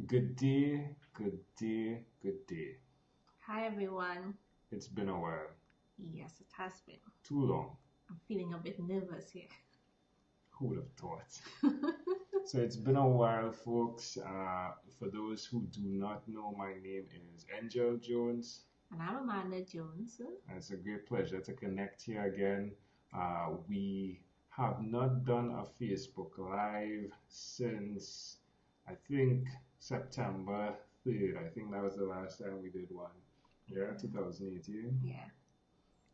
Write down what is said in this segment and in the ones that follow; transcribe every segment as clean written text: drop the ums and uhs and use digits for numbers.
Good day, good day, good day. Hi everyone. It's been a while. Yes, it has been. Too long. I'm feeling a bit nervous here. Who would have thought? So it's been a while, folks. For those who do not know, my name is Engel Jones. And I'm Amanda Jones. And it's a great pleasure to connect here again. We have not done a Facebook Live since, I think, September 3rd. I think that was the last time we did one. Yeah, 2018. Yeah,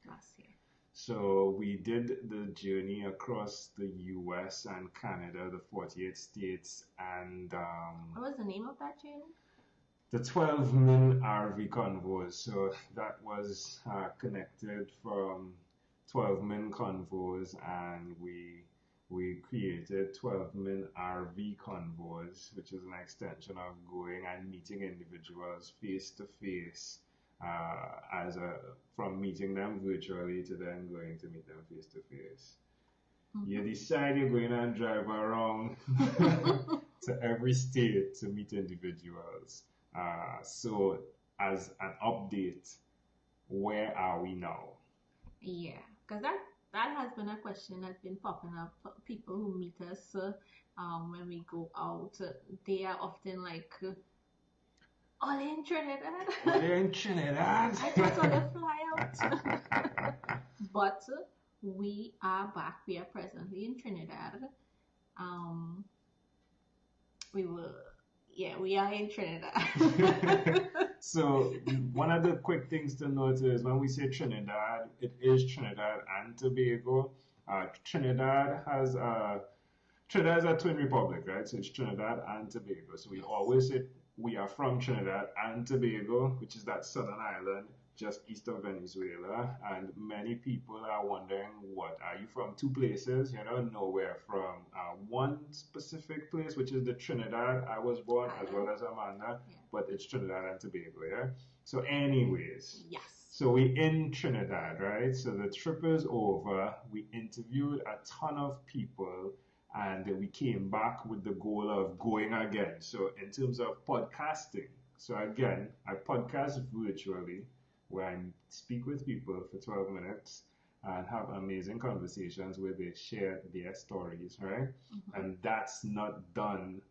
last year. So we did the journey across the US and Canada, the 48 states, and What was the name of that journey? the 12 min RV convoys. So that was connected from 12 min convoys, and we created 12 min RV convoys, which is an extension of going and meeting individuals face to face, as a from meeting them virtually to then going to meet them face to face. You decide you're going and drive around to every state to meet individuals. So, as an update, where are we now? Yeah, because that has been a question that's been popping up. People who meet us when we go out, they are often like, all in Trinidad. We're in Trinidad. I thought on the fly out. But we are back. We are presently in Trinidad. Um, we are in Trinidad. So, one of the quick things to note is when we say Trinidad, it is Trinidad and Tobago. Trinidad is a twin republic, right? So it's Trinidad and Tobago. So we always say we are from Trinidad and Tobago, which is that southern island just east of Venezuela. And many people are wondering, what are you from? Two places? No, we're from one specific place, which is the Trinidad I was born, as well as Amanda, Yeah. but it's Trinidad and Tobago, yeah? So, anyways. Yes. So we in Trinidad, right? So the trip is over. We interviewed a ton of people and we came back with the goal of going again. So in terms of podcasting, so again, I podcast virtually where I speak with people for 12 minutes and have amazing conversations where they share their stories, right? And that's not done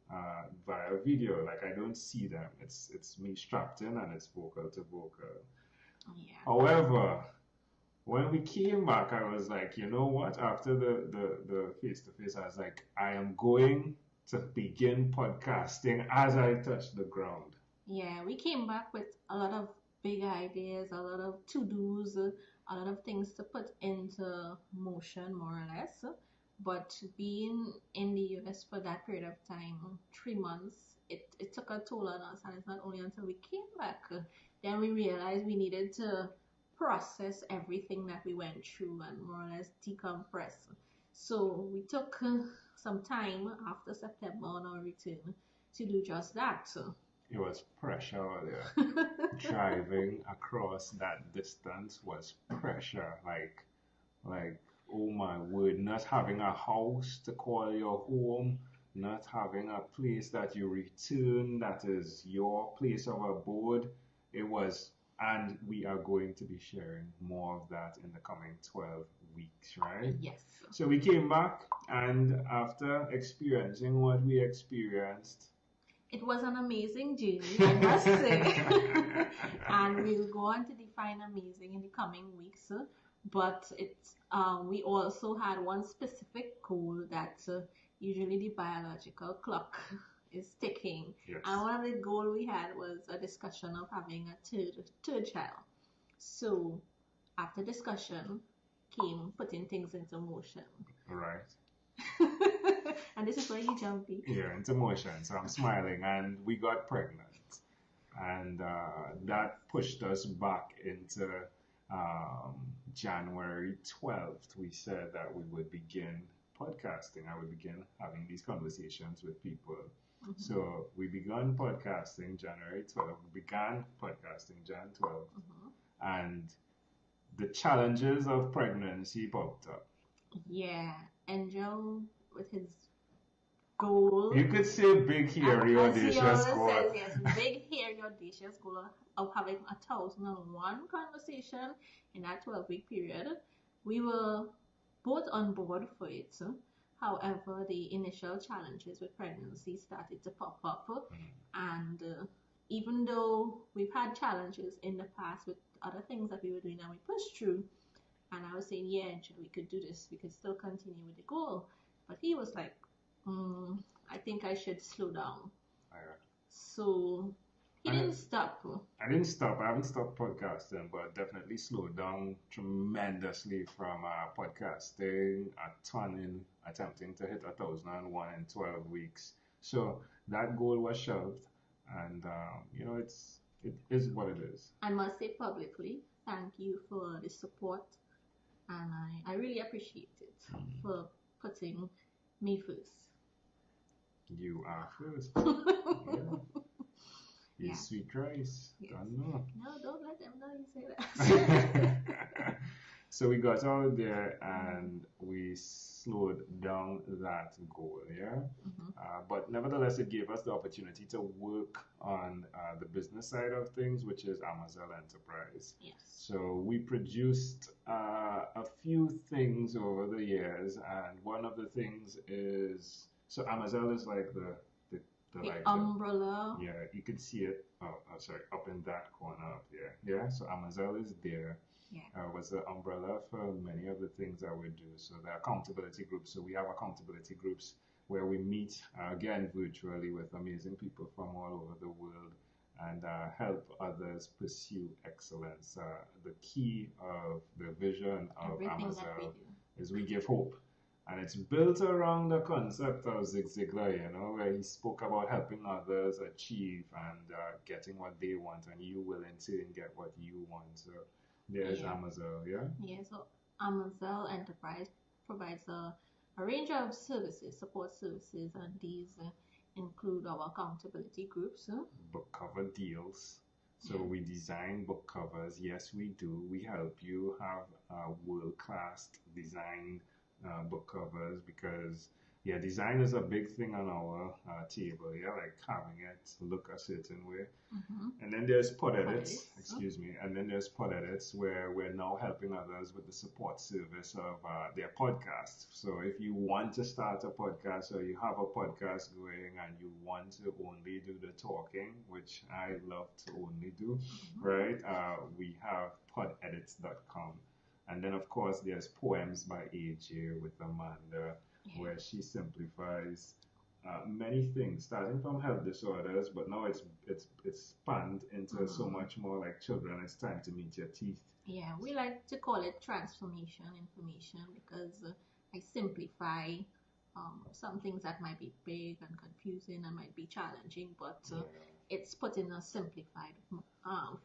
via video. Like I don't see them. It's me strapped in and it's vocal to vocal. Yeah. However, when we came back, I was like, you know what? After the face to face, I was like, I am going to begin podcasting as I touch the ground. Yeah, we came back with a lot of big ideas, a lot of to-dos, a lot of things to put into motion, more or less. But being in the US for that period of time, 3 months, it took a toll on us. And it's not only until we came back, then we realized we needed to process everything that we went through and more or less decompress. So we took some time after September on our return to do just that. It was pressure out there. Driving across that distance was pressure. Like, oh my word, not having a house to call your home, not having a place that you return that is your place of abode. It was, and we are going to be sharing more of that in the coming 12 weeks, right? Yes. So we came back, and after experiencing what we experienced, It was an amazing journey, I must say. And we'll go on to define amazing in the coming weeks. But we also had one specific goal that usually the biological clock is ticking. yes. And one of the goals we had was a discussion of having a third child. So after discussion came putting things into motion. Right. And this is where you jump in. Yeah, into motion. So I'm smiling, and we got pregnant, and that pushed us back into January 12th. We said that we would begin podcasting. I would begin having these conversations with people. So we began podcasting January 12th. We began podcasting Jan 12th, and the challenges of pregnancy popped up. Yeah, Angel with his goal. You could say big, hairy, As he audacious always goal. says, yes, big, hairy, audacious goal of having 1,001 conversation in that 12-week period. We were both on board for it. However, the initial challenges with pregnancy started to pop up, and even though we've had challenges in the past with other things that we were doing and we pushed through, and I was saying, yeah, we could do this, we could still continue with the goal. But he was like, I think I should slow down. Yeah. So he And didn't stop. I didn't stop. I haven't stopped podcasting, but definitely slowed down tremendously from podcasting a ton in attempting to hit 1,001 in 12 weeks. So that goal was shelved, and it is what it is. I must say publicly, thank you for the support, and I really appreciate it for putting me first. You are first. Yeah. It's sweet rice. Yes. Don't know. No, don't let them know you say that. So we got out there and we slowed down that goal, yeah. But nevertheless, it gave us the opportunity to work on the business side of things, which is Amazon Enterprise. Yes. So we produced a few things over the years, and one of the things is Amazon is like the like umbrella. Yeah, you can see it. Sorry, up in that corner up there. Yeah, so Amazon is there. Yeah. Was the umbrella for many of the things that we do. So the accountability groups. So we have accountability groups where we meet again virtually with amazing people from all over the world and help others pursue excellence. The key of the vision of Everything Amazon that we do is we give hope. And it's built around the concept of Zig Ziglar, where he spoke about helping others achieve and getting what they want, and you will in turn get what you want. So there's Amazon, yeah? Yeah, so Amazon Enterprise provides a range of services, support services, and these include our accountability groups. Book cover deals. So we design book covers. Yes, we do. We help you have world-class design book covers because design is a big thing on our table, like having it look a certain way. And then there's pod edits, excuse me, and then there's pod edits where we're now helping others with the support service of their podcast. So if you want to start a podcast or you have a podcast going and you want to only do the talking, which I love to only do, right? We have podedits.com. And then, of course, there's Poems by AJ with Amanda, where she simplifies many things, starting from health disorders, but now it's spanned into so much more like children. It's time to meet your teeth. Yeah, we like to call it transformation information because I simplify some things that might be big and confusing and might be challenging, but it's put in a simplified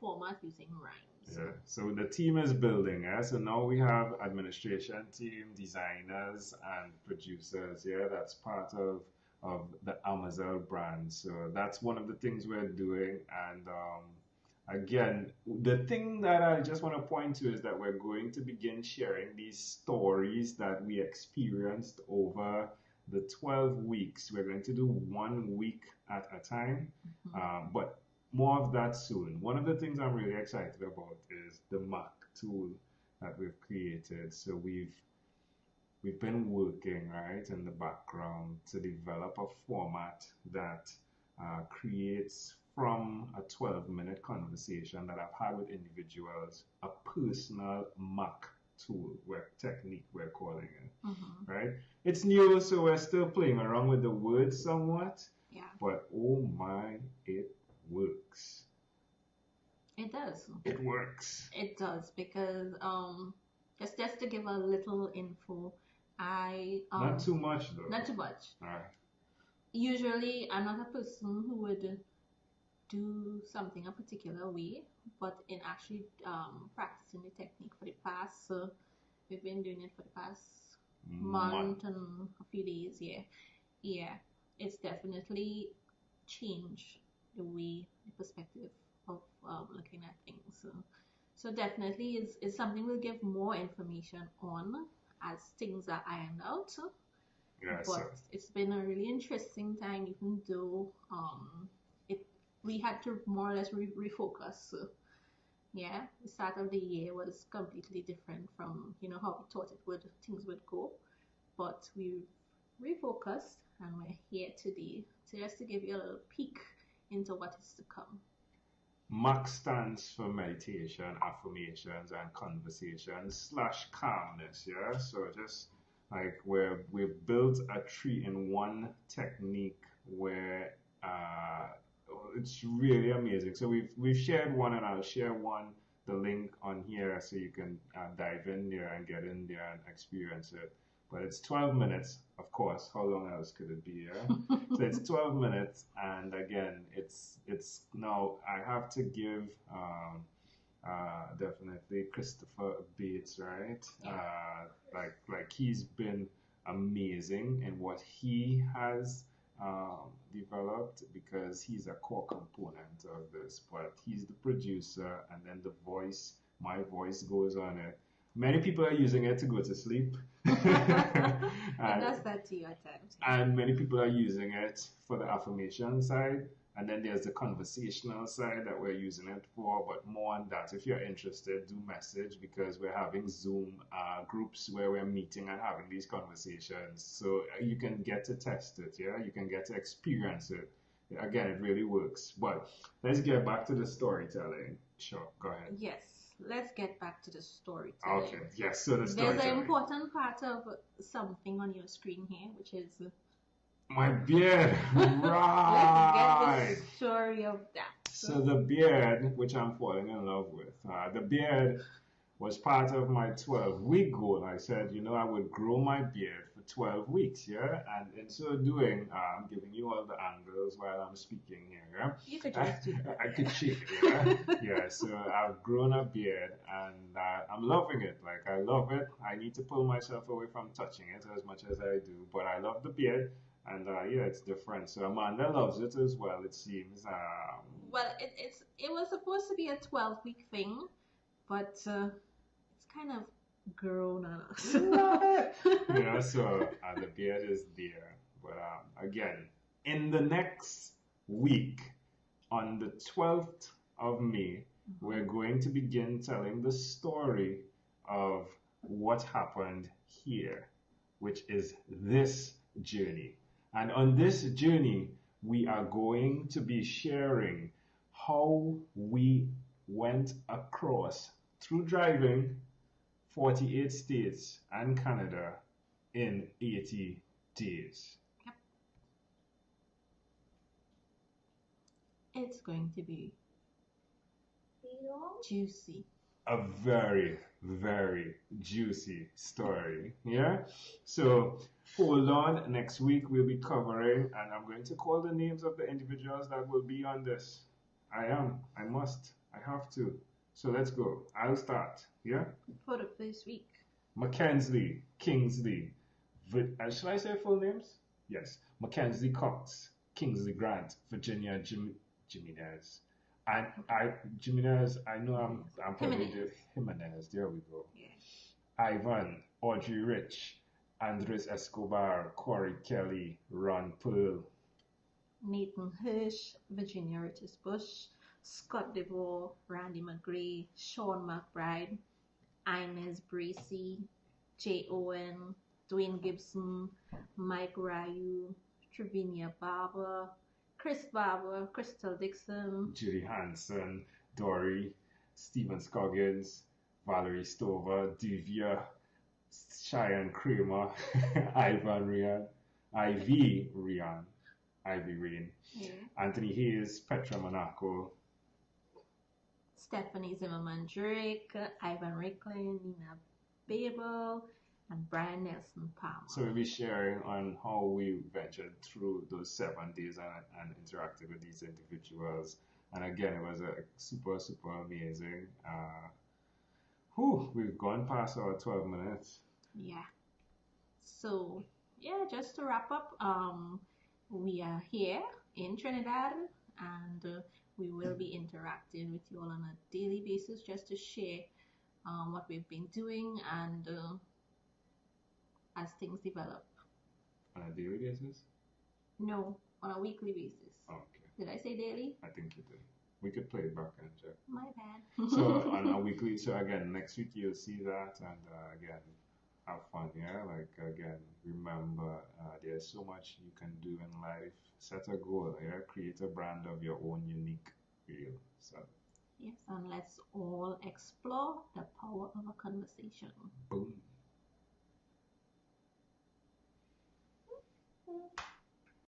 format using rhymes. Yeah, so the team is building, so now we have administration team, designers, and producers, that's part of the Amazon brand. So that's one of the things we're doing, and again, the thing that I just want to point to is that we're going to begin sharing these stories that we experienced over the 12 weeks. We're going to do 1 week at a time, but more of that soon. One of the things I'm really excited about is the Mac tool that we've created. So we've been working right in the background to develop a format that creates from a 12-minute conversation that I've had with individuals a personal Mac tool, technique we're calling it, right? It's new, so we're still playing around with the words somewhat, but oh my, it works. It does. It works. It does because just to give a little info, I not too much though. Not too much. All right. Usually, I'm not a person who would do something a particular way, but in actually practicing the technique for the past, we've been doing it for the past month and a few days. Yeah, it's definitely changed the perspective of looking at things. So definitely is something we'll give more information on as things are ironed out. Yeah, so But it's been a really interesting time, even though it we had to more or less refocus. So, yeah, the start of the year was completely different from how we thought things would go, but we refocused and we're here today to just to give you a little peek into what is to come. MAC stands for meditation, affirmations, and conversations slash calmness. Yeah, so just like we've built a three-in-one technique where it's really amazing. So we've shared one, and I'll share one the link on here so you can dive in there and get in there and experience it. But it's 12 minutes, of course. How long else could it be? Yeah? So it's 12 minutes, and again, it's now I have to give definitely Christopher Bates, right? Like he's been amazing in what he has developed because he's a core component of this. But he's the producer, and then the voice, my voice goes on it. Many people are using it to go to sleep. It and, does that to you at times. and many people are using it for the affirmation side. And then there's the conversational side that we're using it for. But more on that, if you're interested, do message because we're having Zoom groups where we're meeting and having these conversations. So you can get to test it, yeah? You can get to experience it. Again, it really works. But let's get back to the storytelling. Sure, go ahead. Yes, let's get back to the storytelling. Okay, yes, so the There's storytelling. an important part of something on your screen here, which is My beard, let's get right. the story of that. So the beard, which I'm falling in love with, the beard was part of my 12-week goal. I said, I would grow my beard for 12 weeks, yeah? And in so doing, I'm giving you all the angles while I'm speaking here, yeah? You could just do that. I could shake it, yeah? Yeah, so I've grown a beard and I'm loving it. Like, I love it. I need to pull myself away from touching it as much as I do, but I love the beard. And yeah, it's different. So Amanda loves it as well, it seems. Well, it was supposed to be a 12-week thing, but it's kind of grown on us. Love it. So the beard is there. But again, in the next week, on the 12th of May, we're going to begin telling the story of what happened here, which is this journey. And on this journey, we are going to be sharing how we went across through driving 48 states and Canada in 80 days. Yep. It's going to be juicy. A very, very juicy story. Yeah? So hold on. Next week we'll be covering, and I'm going to call the names of the individuals that will be on this. I must. I have to. So let's go. I'll start. Yeah? For the first week. Mackenzie, Kingsley, shall I say full names? Yes. Mackenzie Cox, Kingsley Grant, Virginia Jimenez. And Jimenez, I know I'm probably Jimenez. There we go. Yeah. Ivan, Audrey Rich, Andres Escobar, Corey Kelly, Ron Pearl, Nathan Hirsch, Virginia Ritis Bush, Scott DeVore, Randy McGray, Sean McBride, Inez Bracy, Jay Owen, Dwayne Gibson, Mike Ryu, Trevinia Barber, Chris Barber, Crystal Dixon, Judy Hanson, Dory, Stephen Scoggins, Valerie Stover, Divya, Cheyenne Kramer, Ivan Ryan, Ivy Rain, yeah. Anthony Hayes, Petra Monaco, Stephanie Zimmerman Drake, Ivan Ricklin, Nina Babel, and Brian Nelson Palmer. So we'll be sharing on how we ventured through those 7 days and interacted with these individuals. And again, it was a super, super amazing. We've gone past our 12 minutes. Yeah. So, yeah, just to wrap up, we are here in Trinidad and we will be interacting with you all on a daily basis just to share what we've been doing and as things develop. On a daily basis? No, on a weekly basis. Okay. Did I say daily? I think you did. We could play it back and check. My bad. So on a weekly, so again, next week you'll see that, and again, have fun. Yeah, like again, remember, there's so much you can do in life. Set a goal. Yeah, create a brand of your own unique reel. So Yes, and let's all explore the power of a conversation. boom.